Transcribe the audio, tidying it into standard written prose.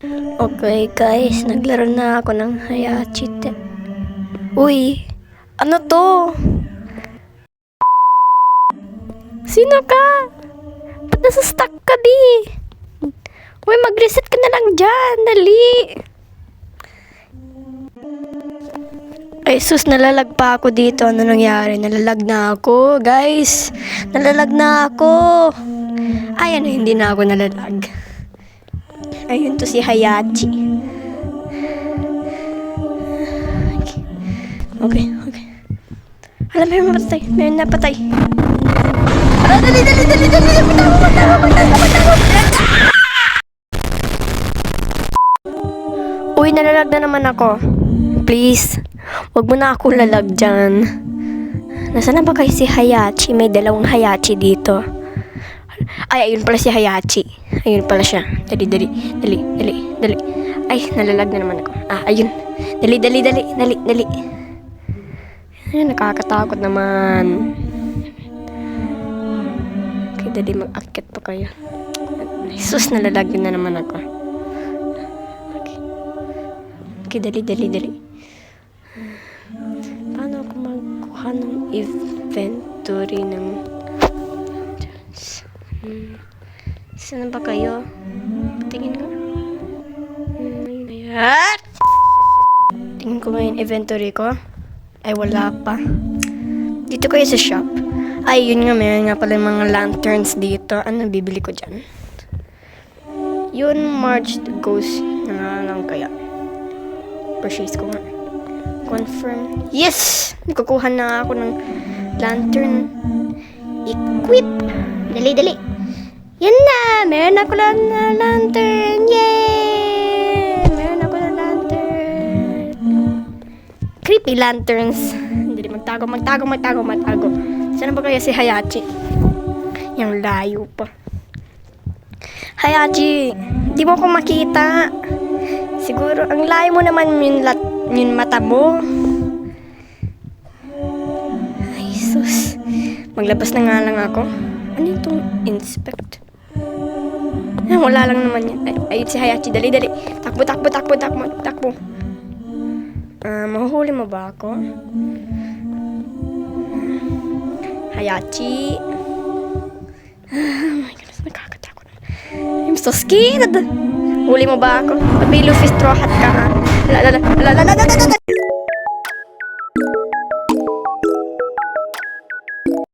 Okay guys, naglaro na ako ng Hayachi. Uy, ano to? Sino ka? Ba't nasa stuck ka di? Uy, mag-reset ka na lang dyan, dali. Ay sus, nalalag pa ako dito. Ano nangyari? Nalalag na ako, guys. Nalalag na ako. Ay, ano, hindi na ako nalalag. Ayun to si Hayachi. Okay. Alam, may napatay. May napatay. Dali. Patago. Uy, nalalag na naman ako. Please, wag mo na ako lalag dyan. Nasaan na ba kayo si Hayachi? May dalawang Hayachi dito. Ay, ayun pala si Hayachi. Ayun pala siya. Dali. Ay, nalalag na naman ako. Ayun. Dali. Ay, nakakatakot naman. Okay, dali, mag-akit pa kayo. Sus, nalalag na naman ako. Okay, dali. Paano ako magkuha ng inventory ng... Saan ba kayo? Tingin ko. Ayan! Tingin ko ngayon inventory ko. Ay, wala pa. Dito kayo sa shop. Ay, yun nga, mayroon nga pala mga lanterns dito. Ano bibili ko dyan? Yun, March Ghost na nga lang kaya. Purchase ko nga. Confirm. Yes! Nagkukuha na ako ng lantern. Equip! Dali. Yan na! Meron ako lang na lantern! Yay! Meron ako na lantern. Creepy lanterns. Dali, magtago. Saan ba kaya si Hayachi? Yang layo pa. Hayachi! Di mo ako makita. Siguro, ang layo mo naman yung mata mo. Ay, sus. Maglabas na nga lang ako. Ano itong inspect? Wala lang naman yan. Ayun si Hayachi. Dali. Takbo. Mahuhuli mo ba ako? Hayachi. Oh my goodness, nakakatakot. I'm so scared. Huli mo ba ako? Pag may Luffy straw hat ka, ha?